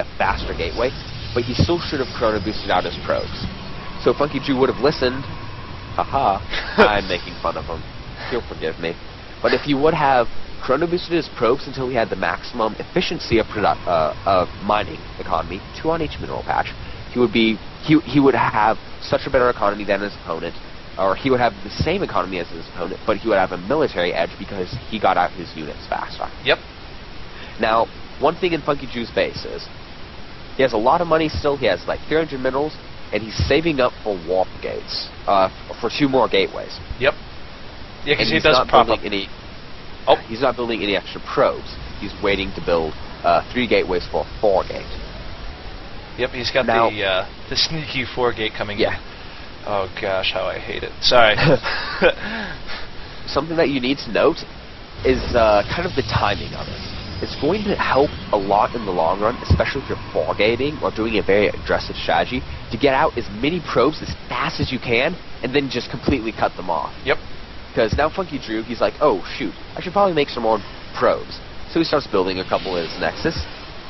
a faster gateway, but he still should have chrono boosted out his probes. So Funky Drew would have listened. Haha, I'm making fun of him. He'll forgive me. But if he would have chrono boosted his probes until he had the maximum efficiency of mining economy, 2 on each mineral patch, he would have such a better economy than his opponent, or he would have the same economy as his opponent, but he would have a military edge because he got out his units faster. Yep. Now, one thing in Funky Drew's base is he has a lot of money still. He has like 300 minerals, and he's saving up for warp gates, for 2 more gateways. Yep. Yeah, because he he's does not prop building up. any. Oh, he's not building any extra probes. He's waiting to build 3 gateways for a 4 gate. Yep, he's got Now, the sneaky 4 gate coming in. Yeah. Oh gosh, how I hate it. Sorry. Something that you need to note is kind of the timing of it. It's going to help a lot in the long run, especially if you're 4 gating or doing a very aggressive strategy, to get out as many probes as fast as you can, and then just completely cut them off. Yep. Because now Funky Drew, he's like, oh shoot, I should probably make some more probes. So he starts building a couple in his Nexus.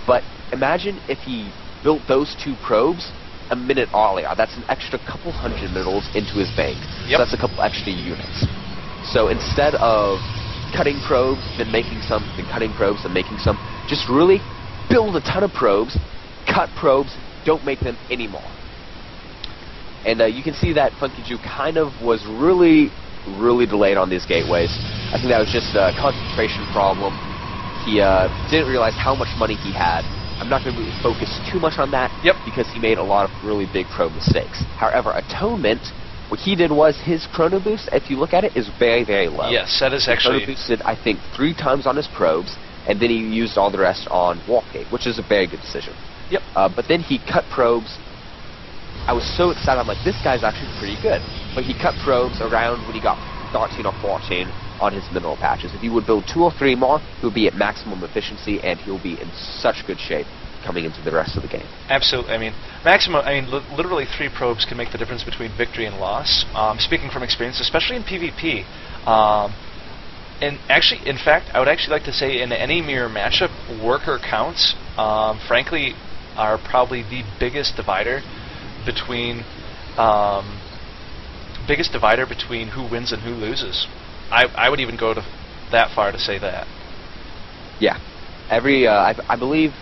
But imagine if he built those 2 probes a minute earlier. That's an extra couple hundred minerals into his bank. Yep. So that's a couple extra units. So instead of cutting probes, then making some, then cutting probes, then making some, just really build a ton of probes, cut probes, don't make them anymore. And you can see that Funky Drew kind of was really delayed on these gateways. I think that was just a concentration problem. He didn't realize how much money he had. I'm not going to really focus too much on that, because he made a lot of really big probe mistakes. However, Atonement, what he did was his chrono boost, if you look at it, is very, very low. Yes, that is actually... He chrono boosted, I think, 3 times on his probes, and then he used all the rest on Warpgate, which is a very good decision. Yep. But then he cut probes. I was so excited. I'm like, this guy's actually pretty good. But he cut probes around when he got 13 or 14 on his mineral patches. If he would build 2 or 3 more, he would be at maximum efficiency, and he'll be in such good shape coming into the rest of the game. Absolutely. I mean, literally 3 probes can make the difference between victory and loss. Speaking from experience, especially in PvP. And actually, in fact, I would actually like to say in any mirror matchup, worker counts, frankly, are probably the biggest divider between who wins and who loses. I would even go to that far to say that. Yeah, I believe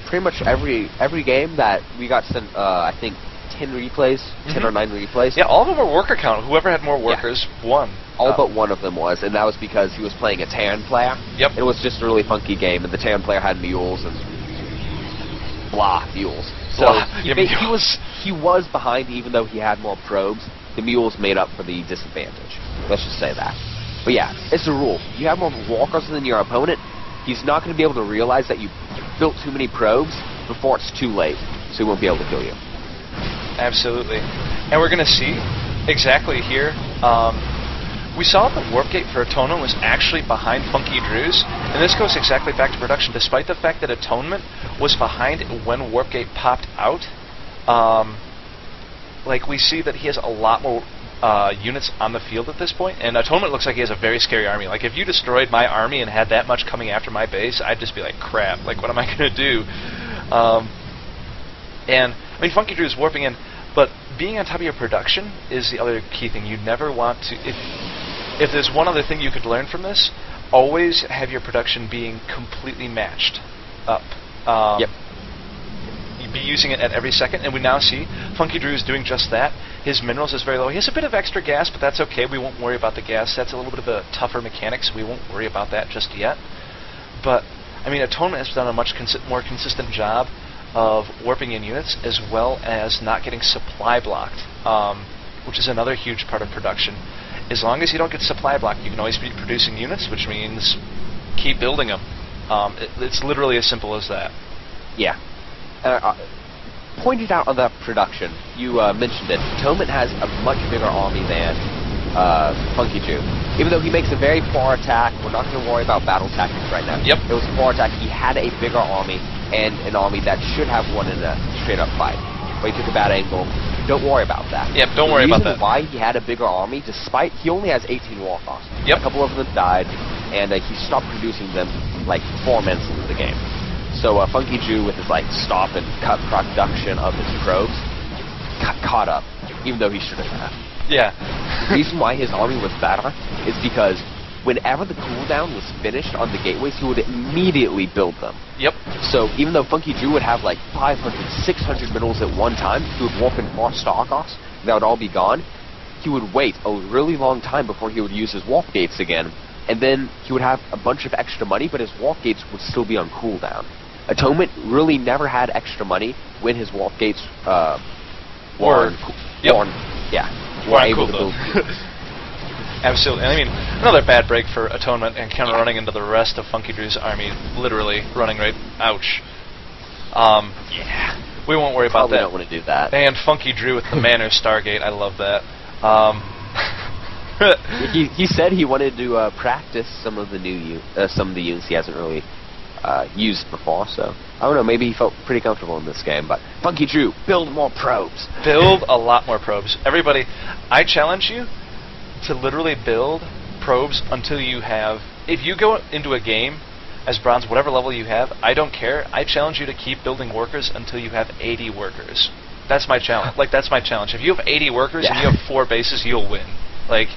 pretty much every game that we got sent, I think 10 replays, 10 or 9 replays. Yeah, all of them were worker count. Whoever had more workers won. All but one of them was, and that was because he was playing a Terran player. Yep. It was just a really funky game, and the Terran player had mules and mules. So he was behind, even though he had more probes. The mules made up for the disadvantage. Let's just say that. But yeah, it's a rule. You have more walkers than your opponent, he's not going to be able to realize that you built too many probes before it's too late, so he won't be able to kill you. Absolutely. And we're going to see exactly here. We saw that the warp gate for Atonement was actually behind Funky Drew's, and this goes exactly back to production. Despite the fact that Atonement was behind when warp gate popped out, like we see that he has a lot more units on the field at this point, and Atonement looks like he has a very scary army. Like, if you destroyed my army and had that much coming after my base, I'd just be like, crap, like, what am I going to do? And, I mean, Funky Drew is warping in, but being on top of your production is the other key thing. You never want to... If there's one other thing you could learn from this, always have your production being completely matched up. Yep. Be using it at every second, and we now see Funky Drew is doing just that. His minerals is very low. He has a bit of extra gas, but that's okay. We won't worry about the gas. That's a little bit of a tougher mechanic, so we won't worry about that just yet. But, I mean, Atonement has done a much more consistent job of warping in units, as well as not getting supply blocked, which is another huge part of production. As long as you don't get supply blocked, you can always be producing units, which means keep building them. It's literally as simple as that. Yeah. Pointed out on the production, you mentioned it, Atonement has a much bigger army than Funky Drew. Even though he makes a very far attack, we're not going to worry about battle tactics right now. Yep. It was a far attack. He had a bigger army, and an army that should have won in a straight-up fight. But he took a bad angle. Don't worry about that. Yep, don't worry about that. The reason why he had a bigger army, despite he only has 18 war costs. Yep. A couple of them died, and he stopped producing them like 4 minutes into the game. So Funky Drew, with his like stop and cut production of his probes, got caught up, even though he shouldn't have. Yeah. The reason why his army was better is because whenever the cooldown was finished on the gateways, he would immediately build them. Yep. So even though Funky Drew would have like 500, 600 minerals at one time, he would warp in 4 Stargoths, that would all be gone. He would wait a really long time before he would use his warp gates again, and then he would have a bunch of extra money, but his warp gates would still be on cooldown. Atonement really never had extra money when his warp gates were able to build. Absolutely. I mean, another bad break for Atonement and kind of running into the rest of Funky Drew's army, literally running right. Ouch. Yeah. We won't worry about that. Probably don't want to do that. And Funky Drew with the Manor Stargate. I love that. He said he wanted to practice some of the units he hasn't really used before. So I don't know. Maybe he felt pretty comfortable in this game. But Funky Drew, build more probes. Build a lot more probes. Everybody, I challenge you to literally build probes until you have. If you go into a game as bronze, whatever level you have, I don't care. I challenge you to keep building workers until you have 80 workers. That's my challenge. Like, that's my challenge. If you have 80 workers and you have 4 bases, you'll win. Like,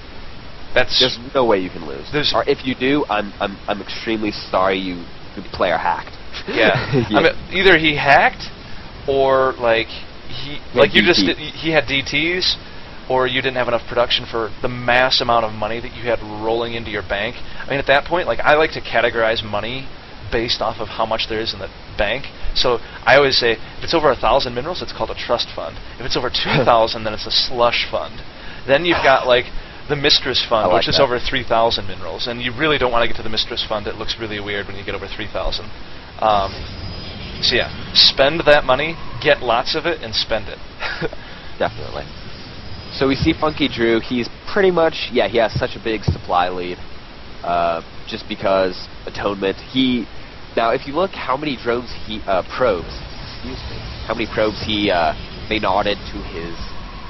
that's. There's no way you can lose. Or if you do, I'm extremely sorry the player hacked. Yeah. Yeah. I mean, either he hacked, or like he had DTs, or you didn't have enough production for the mass amount of money that you had rolling into your bank. I mean, at that point, like, I like to categorize money based off of how much there is in the bank. So I always say, if it's over 1,000 minerals, it's called a trust fund. If it's over 2,000, then it's a slush fund. Then you've got, like, the Mistress Fund, which is over 3,000 minerals. And you really don't want to get to the Mistress Fund. It looks really weird when you get over 3,000. So yeah, spend that money, get lots of it, and spend it. Definitely. So we see Funky Drew. He's pretty much, he has such a big supply lead, just because Atonement. Now, if you look how many probes how many probes he nodded to his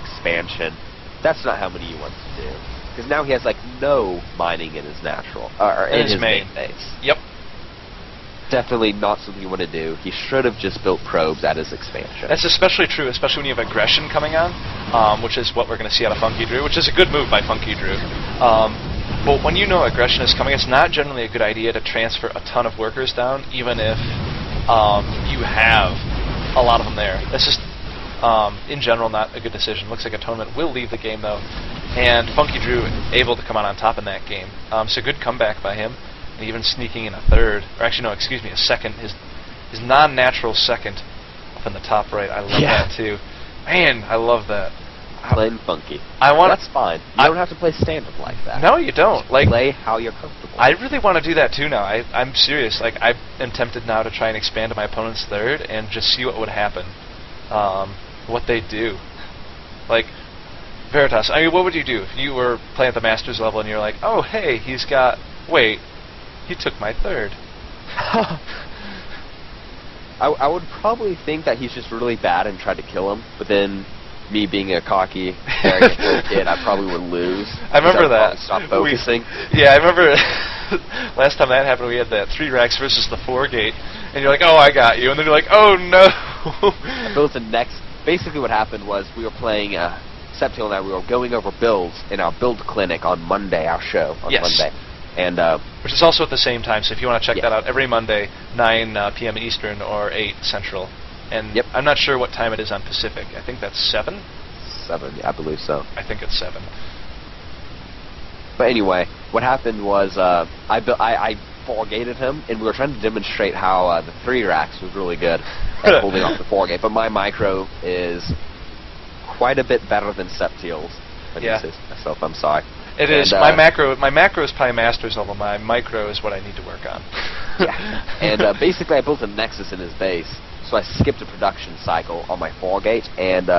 expansion, that's not how many you want to do. Because now he has like no mining in his natural, or in his main base. Yep. Definitely not something you want to do. He should have just built probes at his expansion. That's especially true, especially when you have aggression coming on, which is what we're going to see out of Funky Drew, which is a good move by Funky Drew. But when you know aggression is coming, it's not generally a good idea to transfer a ton of workers down, even if you have a lot of them there. That's just, in general, not a good decision. Looks like Atonement will leave the game, though, and Funky Drew able to come out on top in that game. So good comeback by him. And even sneaking in a third, or actually no, excuse me, a second, his non-natural second up in the top right. I love that too. Man, I love that. Playing funky. That's fine. You don't have to play standard like that. No, you don't. Like, play how you're comfortable. I really want to do that too now. I'm serious. Like, I am tempted now to try and expand to my opponent's third and just see what would happen, what they do. Like, Veritas, I mean, what would you do if you were playing at the Masters level and you're like, oh, hey, wait. He took my third. I would probably think that he's just really bad and try to kill him, but then me being a cocky, arrogant little kid, I probably would lose. I remember that. Stop focusing. I remember last time that happened, we had that 3 racks versus the 4 gate, and you're like, oh, I got you, and then you're like, oh, no. I built the next. Basically what happened was we were playing, Septil and I, we were going over builds in our build clinic on Monday, our show on Monday. And which is also at the same time, so if you want to check that out, every Monday, 9 p.m. Eastern or 8 Central. And I'm not sure what time it is on Pacific. I think that's 7? 7, yeah, I believe so. I think it's 7. But anyway, what happened was I 4-gated him, and we were trying to demonstrate how the 3 racks was really good at holding off the 4-gate. But my micro is quite a bit better than Septil's. Myself, I'm sorry. It is. My macro is probably Master's level. My micro is what I need to work on. And basically I built a Nexus in his base, so I skipped a production cycle on my 4-gate, and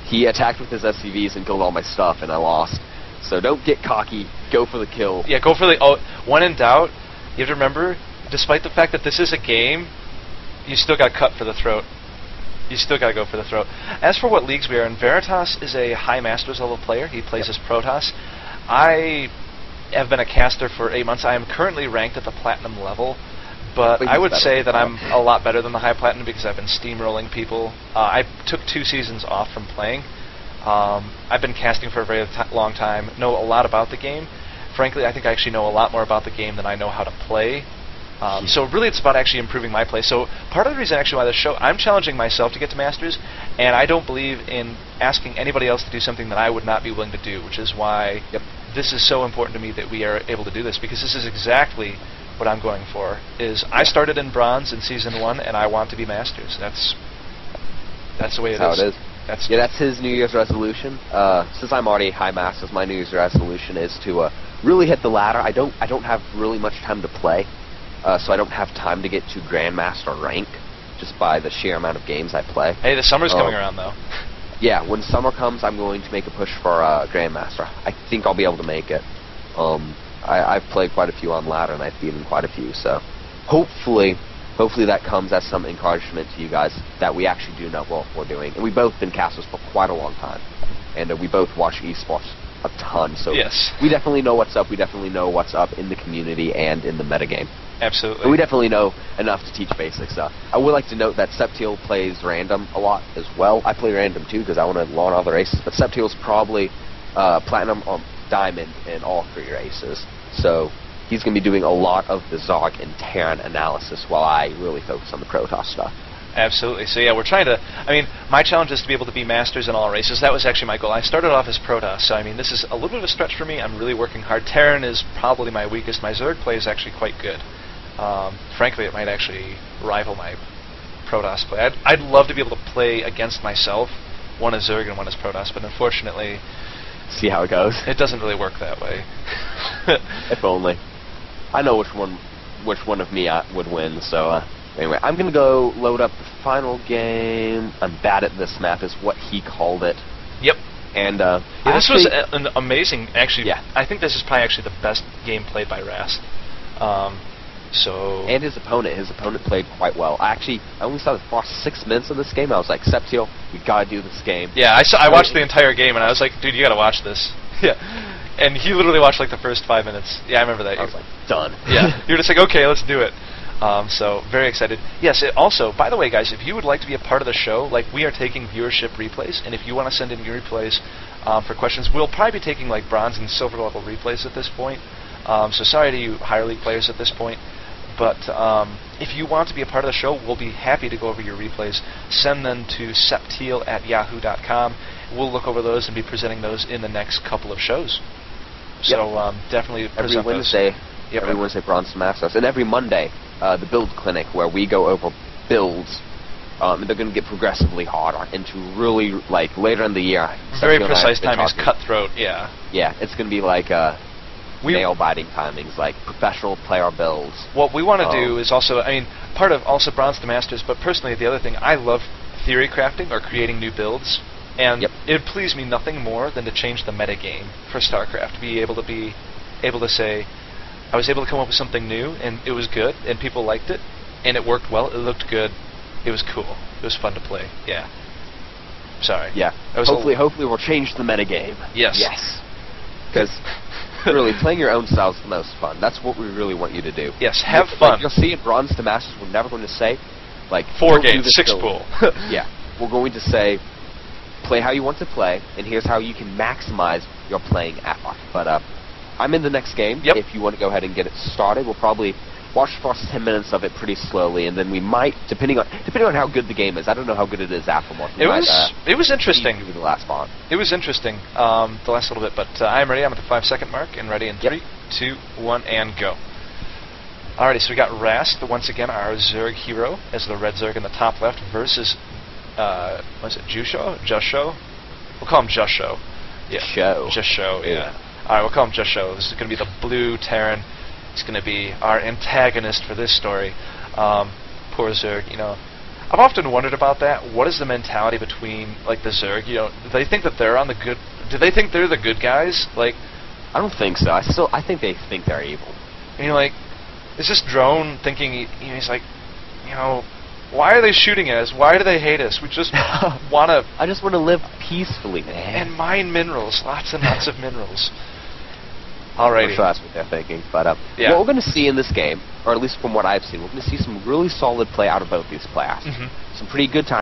he attacked with his SCVs and killed all my stuff, and I lost. So don't get cocky. Go for the kill. Yeah, go for the... when in doubt, you have to remember, despite the fact that this is a game, you still got cut for the throat. You still got to go for the throat. As for what leagues we are in, Veritas is a high Masters level player. He plays as Protoss. I have been a caster for 8 months. I am currently ranked at the Platinum level, But But I he's would better. say that I'm a lot better than the high platinum because I've been steamrolling people. I took 2 seasons off from playing. I've been casting for a very long time, know a lot about the game. Frankly, I think I actually know a lot more about the game than I know how to play. So really it's about actually improving my play. So part of the reason actually why this show, I'm challenging myself to get to Masters, and I don't believe in asking anybody else to do something that I would not be willing to do, which is why this is so important to me that we are able to do this, because this is exactly what I'm going for. I started in Bronze in Season 1, and I want to be Masters. That's the way That's how it is. That's his New Year's resolution. Since I'm already High Masters, my New Year's resolution is to really hit the ladder. I don't have really much time to play, so I don't have time to get to Grandmaster rank just by the sheer amount of games I play. Hey, the summer's coming around, though. Yeah, when summer comes, I'm going to make a push for Grandmaster. I think I'll be able to make it. I've played quite a few on ladder, and I've beaten quite a few, so hopefully that comes as some encouragement to you guys that we actually do know what we're doing. And we've both been casters for quite a long time, and we both watch esports a ton, so we definitely know what's up. We definitely know what's up in the community and in the metagame. Absolutely. And we definitely know enough to teach basic stuff. I would like to note that Septiel plays random a lot as well. I play random too because I want to learn all the races, but Septiel's probably platinum or diamond in all 3 races. So he's going to be doing a lot of the Zerg and Terran analysis while I really focus on the Protoss stuff. Absolutely. So yeah, we're trying to, I mean, my challenge is to be able to be Masters in all races. That was actually my goal. I started off as Protoss, so I mean, this is a little bit of a stretch for me. I'm really working hard. Terran is probably my weakest. My Zerg play is actually quite good. Frankly, it might actually rival my Protoss play. I'd love to be able to play against myself, one as Zerg and one as Protoss, but unfortunately, see how it goes. It doesn't really work that way. If only. I know which one of me would win, so anyway, I'm going to go load up the final game. I'm bad at this map, is what he called it. Yep. And this was an amazing, actually, yeah. I think this is probably actually the best game played by Rast. And his opponent played quite well. I only saw the first 6 minutes of this game. I was like, Septiel, we gotta do this game. Yeah, I watched the entire game, and I was like, dude, you gotta watch this. Yeah. And he literally watched like the first 5 minutes. Yeah, I remember that. I was like, done. Yeah. You're just like, okay, let's do it. So very excited. Yes. Also, by the way, guys, if you would like to be a part of the show, like we are taking viewership replays, and if you want to send in your replays for questions, we'll probably be taking like bronze and silver level replays at this point. So sorry to you higher league players at this point. But if you want to be a part of the show, we'll be happy to go over your replays. Send them to septiel@yahoo.com. We'll look over those and be presenting those in the next couple of shows. So definitely present every Wednesday Bronze to Masters, and every Monday the build clinic where we go over builds. And they're going to get progressively harder into really like later in the year. Very precise timings, cutthroat. Yeah. Yeah, it's going to be like nail-biting timings, like professional player builds. What we want to do is also, I mean, part of also Bronze to Masters, but personally the other thing, I love theory crafting or creating new builds, and it pleased me nothing more than to change the metagame for StarCraft. Be able to say, I was able to come up with something new, and it was good, and people liked it, and it worked well, it looked good, it was cool, it was fun to play. Yeah. Sorry. Yeah. Hopefully we'll change the metagame. Yes. Yes. Because really, playing your own style is the most fun. That's what we really want you to do. Yes, have fun. Like, you'll see in Bronze to Masters, we're never going to say, like, 4 games, 6 pool. Yeah. We're going to say, play how you want to play, and here's how you can maximize your playing effort. But I'm in the next game. If you want to go ahead and get it started, we'll probably watch the first 10 minutes of it pretty slowly, and then we might, depending on how good the game is. I don't know how good it is afterwards. It was interesting. The last part. It was interesting, the last little bit, but I'm ready. I'm at the 5-second mark, and ready in 3, 2, 1, and go. Alrighty, so we got Rast, once again, our Zerg hero, as the red Zerg in the top left, versus, what is it, Jusho? Jusho? We'll call him Jusho. Yeah. Jusho, yeah. Alright, we'll call him Jusho. This is going to be the blue Terran. He's going to be our antagonist for this story. Poor Zerg, you know. I've often wondered about that. What is the mentality between, like, the Zerg? You know, do they think that they're on the good... Do they think they're the good guys? Like... I don't think so. I think they think they're evil. And you're like, is this drone thinking, you know, he's like, you know, why are they shooting at us? Why do they hate us? We just want to... I just want to live peacefully, man. And mine minerals. Lots and lots of minerals. Alrighty. So that's what they're thinking. But Yeah. what we're going to see in this game, or at least from what I've seen, we're going to see some really solid play out of both these players. Some pretty good times.